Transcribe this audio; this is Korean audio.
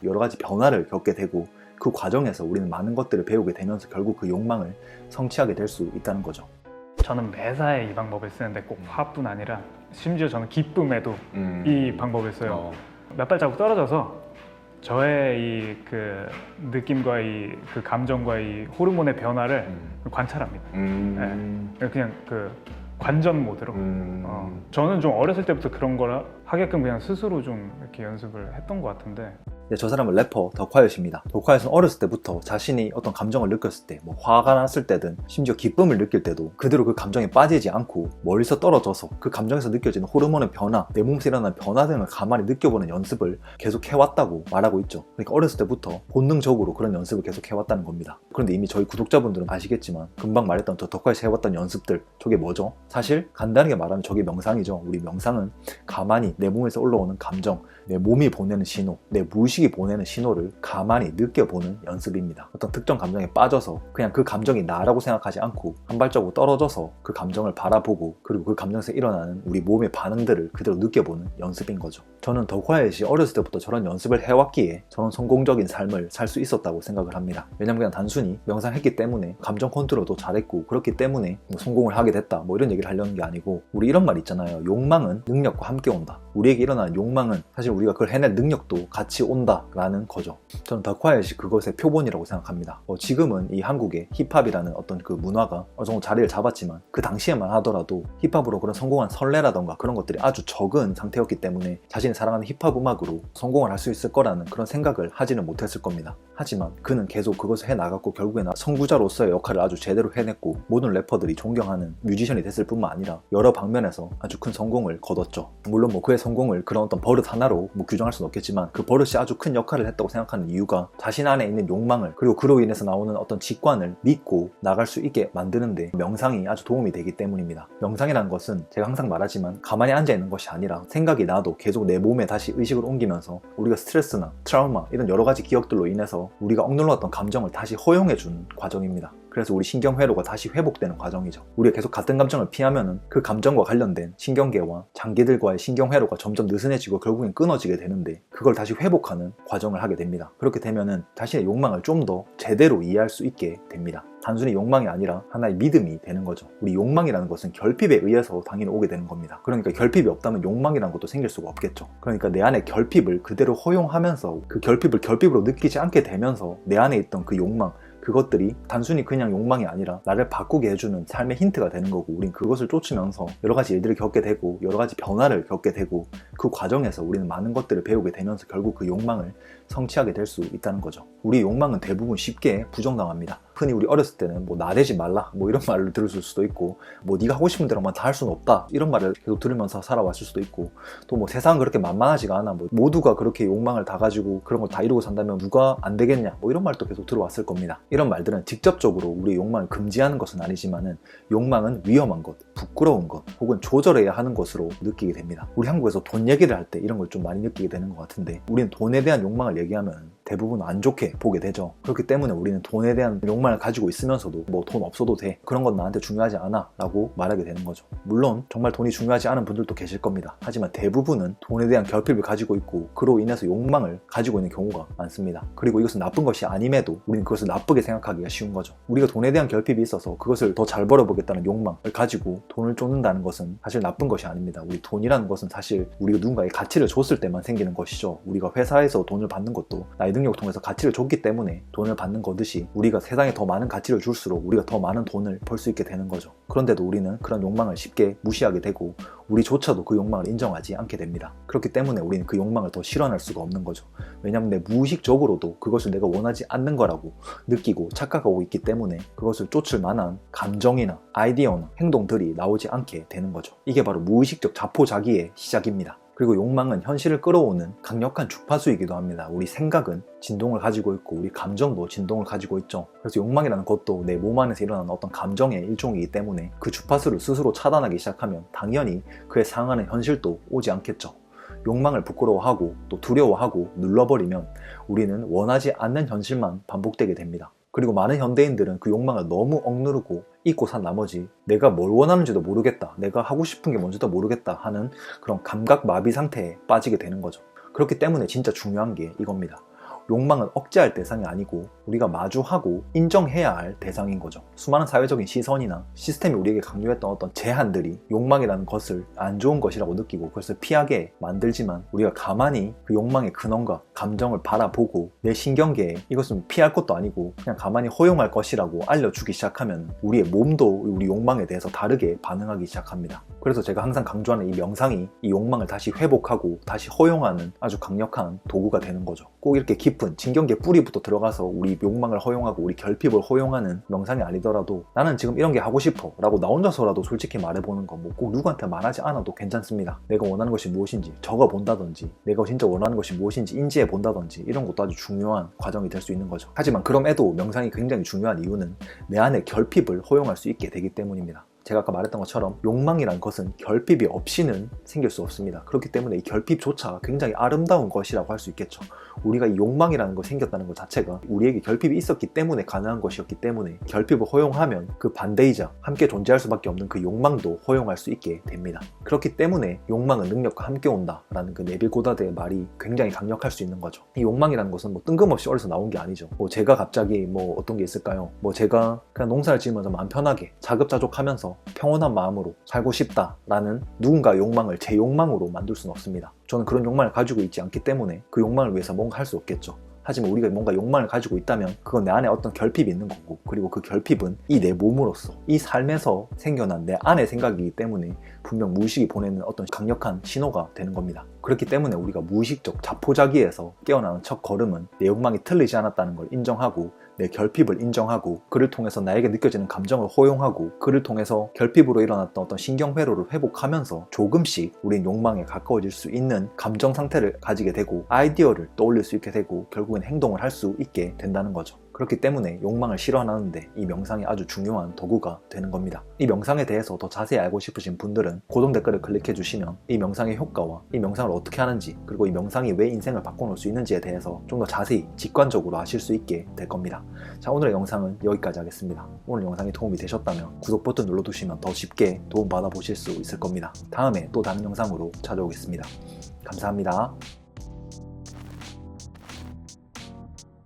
여러 가지 변화를 겪게 되고 그 과정에서 우리는 많은 것들을 배우게 되면서 결국 그 욕망을 성취하게 될 수 있다는 거죠. 저는 매사에 이 방법을 쓰는데 꼭 화뿐 아니라 심지어 저는 기쁨에도 이 방법을 써요. 몇 발자국 떨어져서 저의 이 그 느낌과 이 그 감정과 이 호르몬의 변화를 관찰합니다. 네. 그냥 그 관전 모드로. 저는 좀 어렸을 때부터 그런 걸 하게끔 그냥 스스로 좀 이렇게 연습을 했던 것 같은데. 저 사람은 래퍼 덕화요시입니다. 덕화요시는 어렸을 때부터 자신이 어떤 감정을 느꼈을 때, 뭐 화가 났을 때든 심지어 기쁨을 느낄 때도 그대로 그 감정에 빠지지 않고 멀리서 떨어져서 그 감정에서 느껴지는 호르몬의 변화, 내 몸에서 일어나는 변화 등을 가만히 느껴보는 연습을 계속 해왔다고 말하고 있죠. 그러니까 어렸을 때부터 본능적으로 그런 연습을 계속 해왔다는 겁니다. 그런데 이미 저희 구독자분들은 아시겠지만 금방 말했던 저 덕화요시 해왔던 연습들, 저게 뭐죠? 사실 간단하게 말하면 저게 명상이죠. 우리 명상은 가만히 내 몸에서 올라오는 감정, 내 몸이 보내는 신호, 내 무의식이 보내는 신호를 가만히 느껴보는 연습입니다. 어떤 특정 감정에 빠져서 그냥 그 감정이 나라고 생각하지 않고 한 발자국 떨어져서 그 감정을 바라보고 그리고 그 감정에서 일어나는 우리 몸의 반응들을 그대로 느껴보는 연습인 거죠. 저는 덕화요시 어렸을 때부터 저런 연습을 해왔기에 저는 성공적인 삶을 살 수 있었다고 생각을 합니다. 왜냐면 그냥 단순히 명상했기 때문에 감정 컨트롤도 잘했고 그렇기 때문에 뭐 성공을 하게 됐다 뭐 이런 얘기를 하려는 게 아니고, 우리 이런 말 있잖아요. 욕망은 능력과 함께 온다. 우리에게 일어나는 욕망은 사실 우리가 그걸 해낼 능력도 같이 온다라는 거죠. 저는 덕화요시 그것의 표본이라고 생각합니다. 지금은 이 한국의 힙합이라는 어떤 그 문화가 어느 정도 자리를 잡았지만 그 당시에만 하더라도 힙합으로 그런 성공한 선례라던가 그런 것들이 아주 적은 상태였기 때문에 자신이 사랑하는 힙합 음악으로 성공을 할 수 있을 거라는 그런 생각을 하지는 못했을 겁니다. 하지만 그는 계속 그것을 해나갔고 결국에는 선구자로서의 역할을 아주 제대로 해냈고 모든 래퍼들이 존경하는 뮤지션이 됐을 뿐만 아니라 여러 방면에서 아주 큰 성공을 거뒀죠. 물론 뭐 그의 성공을 그런 어떤 버릇 하나로 뭐 규정할 수는 없겠지만 그 버릇이 아주 큰 역할을 했다고 생각하는 이유가 자신 안에 있는 욕망을 그리고 그로 인해서 나오는 어떤 직관을 믿고 나갈 수 있게 만드는데 명상이 아주 도움이 되기 때문입니다. 명상이라는 것은 제가 항상 말하지만 가만히 앉아있는 것이 아니라 생각이 나도 계속 내 몸에 다시 의식을 옮기면서 우리가 스트레스나 트라우마 이런 여러 가지 기억들로 인해서 우리가 억눌렀던 감정을 다시 허용해주는 과정입니다. 그래서 우리 신경회로가 다시 회복되는 과정이죠. 우리가 계속 같은 감정을 피하면은 그 감정과 관련된 신경계와 장기들과의 신경회로가 점점 느슨해지고 결국엔 끊어지게 되는데 그걸 다시 회복하는 과정을 하게 됩니다. 그렇게 되면은 자신의 욕망을 좀 더 제대로 이해할 수 있게 됩니다. 단순히 욕망이 아니라 하나의 믿음이 되는 거죠. 우리 욕망이라는 것은 결핍에 의해서 당연히 오게 되는 겁니다. 그러니까 결핍이 없다면 욕망이라는 것도 생길 수가 없겠죠. 그러니까 내 안에 결핍을 그대로 허용하면서 그 결핍을 결핍으로 느끼지 않게 되면서 내 안에 있던 그 욕망, 그것들이 단순히 그냥 욕망이 아니라 나를 바꾸게 해주는 삶의 힌트가 되는 거고, 우린 그것을 쫓으면서 여러 가지 일들을 겪게 되고 여러 가지 변화를 겪게 되고 그 과정에서 우리는 많은 것들을 배우게 되면서 결국 그 욕망을 성취하게 될 수 있다는 거죠. 우리 욕망은 대부분 쉽게 부정당합니다. 흔히 우리 어렸을 때는 뭐 나대지 말라 뭐 이런 말을 들었을 수도 있고, 뭐 네가 하고 싶은 대로만 다 할 수는 없다 이런 말을 계속 들으면서 살아왔을 수도 있고, 또 뭐 세상은 그렇게 만만하지가 않아, 뭐 모두가 그렇게 욕망을 다 가지고 그런 걸 다 이루고 산다면 누가 안 되겠냐 뭐 이런 말도 계속 들어왔을 겁니다. 이런 말들은 직접적으로 우리의 욕망을 금지하는 것은 아니지만은 욕망은 위험한 것, 부끄러운 것 혹은 조절해야 하는 것으로 느끼게 됩니다. 우리 한국에서 돈 얘기를 할 때 이런 걸 좀 많이 느끼게 되는 것 같은데, 우리는 돈에 대한 욕망을 얘기하면 대부분 안 좋게 보게 되죠. 그렇기 때문에 우리는 돈에 대한 욕망을 가지고 있으면서도 뭐 돈 없어도 돼, 그런 건 나한테 중요하지 않아 라고 말하게 되는 거죠. 물론 정말 돈이 중요하지 않은 분들도 계실 겁니다. 하지만 대부분은 돈에 대한 결핍을 가지고 있고 그로 인해서 욕망을 가지고 있는 경우가 많습니다. 그리고 이것은 나쁜 것이 아님에도 우리는 그것을 나쁘게 생각하기가 쉬운 거죠. 우리가 돈에 대한 결핍이 있어서 그것을 더 잘 벌어보겠다는 욕망을 가지고 돈을 쫓는다는 것은 사실 나쁜 것이 아닙니다. 우리 돈이라는 것은 사실 우리가 누군가에 가치를 줬을 때만 생기는 것이죠. 우리가 회사에서 돈을 받는 것도 나의 능력을 통해서 가치를 줬기 때문에 돈을 받는 거듯이 우리가 세상에 더 많은 가치를 줄수록 우리가 더 많은 돈을 벌 수 있게 되는 거죠. 그런데도 우리는 그런 욕망을 쉽게 무시하게 되고 우리조차도 그 욕망을 인정하지 않게 됩니다. 그렇기 때문에 우리는 그 욕망을 더 실현할 수가 없는 거죠. 왜냐하면 내 무의식적으로도 그것을 내가 원하지 않는 거라고 느끼고 착각하고 있기 때문에 그것을 쫓을 만한 감정이나 아이디어나 행동들이 나오지 않게 되는 거죠. 이게 바로 무의식적 자포자기의 시작입니다. 그리고 욕망은 현실을 끌어오는 강력한 주파수이기도 합니다. 우리 생각은 진동을 가지고 있고 우리 감정도 진동을 가지고 있죠. 그래서 욕망이라는 것도 내 몸 안에서 일어나는 어떤 감정의 일종이기 때문에 그 주파수를 스스로 차단하기 시작하면 당연히 그에 상응하는 현실도 오지 않겠죠. 욕망을 부끄러워하고 또 두려워하고 눌러버리면 우리는 원하지 않는 현실만 반복되게 됩니다. 그리고 많은 현대인들은 그 욕망을 너무 억누르고 잊고 산 나머지 내가 뭘 원하는지도 모르겠다, 내가 하고 싶은 게 뭔지도 모르겠다 하는 그런 감각 마비 상태에 빠지게 되는 거죠. 그렇기 때문에 진짜 중요한 게 이겁니다. 욕망은 억제할 대상이 아니고 우리가 마주하고 인정해야 할 대상인 거죠. 수많은 사회적인 시선이나 시스템이 우리에게 강요했던 어떤 제한들이 욕망이라는 것을 안 좋은 것이라고 느끼고 그것을 피하게 만들지만 우리가 가만히 그 욕망의 근원과 감정을 바라보고 내 신경계에 이것은 피할 것도 아니고 그냥 가만히 허용할 것이라고 알려주기 시작하면 우리의 몸도 우리 욕망에 대해서 다르게 반응하기 시작합니다. 그래서 제가 항상 강조하는 이 명상이 이 욕망을 다시 회복하고 다시 허용하는 아주 강력한 도구가 되는 거죠. 꼭 이렇게 깊은 신경계 뿌리부터 들어가서 우리 욕망을 허용하고 우리 결핍을 허용하는 명상이 아니더라도 나는 지금 이런 게 하고 싶어 라고 나 혼자서라도 솔직히 말해보는 거 뭐 꼭 누구한테 말하지 않아도 괜찮습니다. 내가 원하는 것이 무엇인지 적어본다든지 내가 진짜 원하는 것이 무엇인지 인지해 본다든지 이런 것도 아주 중요한 과정이 될 수 있는 거죠. 하지만 그럼에도 명상이 굉장히 중요한 이유는 내 안의 결핍을 허용할 수 있게 되기 때문입니다. 제가 아까 말했던 것처럼 욕망이란 것은 결핍이 없이는 생길 수 없습니다. 그렇기 때문에 이 결핍조차 굉장히 아름다운 것이라고 할 수 있겠죠. 우리가 이 욕망이라는 거 생겼다는 것 자체가 우리에게 결핍이 있었기 때문에 가능한 것이었기 때문에 결핍을 허용하면 그 반대이자 함께 존재할 수밖에 없는 그 욕망도 허용할 수 있게 됩니다. 그렇기 때문에 욕망은 능력과 함께 온다라는 그 네빌 고다드의 말이 굉장히 강력할 수 있는 거죠. 이 욕망이라는 것은 뭐 뜬금없이 어디서 나온 게 아니죠. 뭐 제가 갑자기 뭐 어떤 게 있을까요? 뭐 제가 그냥 농사를 지으면서 마음 편하게 자급자족하면서 평온한 마음으로 살고 싶다라는 누군가의 욕망을 제 욕망으로 만들 수는 없습니다. 저는 그런 욕망을 가지고 있지 않기 때문에 그 욕망을 위해서 뭔가 할 수 없겠죠. 하지만 우리가 뭔가 욕망을 가지고 있다면 그건 내 안에 어떤 결핍이 있는 거고 그리고 그 결핍은 이 내 몸으로서 이 삶에서 생겨난 내 안의 생각이기 때문에 분명 무의식이 보내는 어떤 강력한 신호가 되는 겁니다. 그렇기 때문에 우리가 무의식적 자포자기에서 깨어나는 첫 걸음은 내 욕망이 틀리지 않았다는 걸 인정하고 내 결핍을 인정하고 그를 통해서 나에게 느껴지는 감정을 허용하고 그를 통해서 결핍으로 일어났던 어떤 신경회로를 회복하면서 조금씩 우린 욕망에 가까워질 수 있는 감정 상태를 가지게 되고 아이디어를 떠올릴 수 있게 되고 결국엔 행동을 할 수 있게 된다는 거죠. 그렇기 때문에 욕망을 실현하는데 이 명상이 아주 중요한 도구가 되는 겁니다. 이 명상에 대해서 더 자세히 알고 싶으신 분들은 고정 댓글을 클릭해 주시면 이 명상의 효과와 이 명상을 어떻게 하는지 그리고 이 명상이 왜 인생을 바꿔놓을 수 있는지에 대해서 좀 더 자세히 직관적으로 아실 수 있게 될 겁니다. 자, 오늘의 영상은 여기까지 하겠습니다. 오늘 영상이 도움이 되셨다면 구독 버튼 눌러두시면 더 쉽게 도움 받아보실 수 있을 겁니다. 다음에 또 다른 영상으로 찾아오겠습니다. 감사합니다.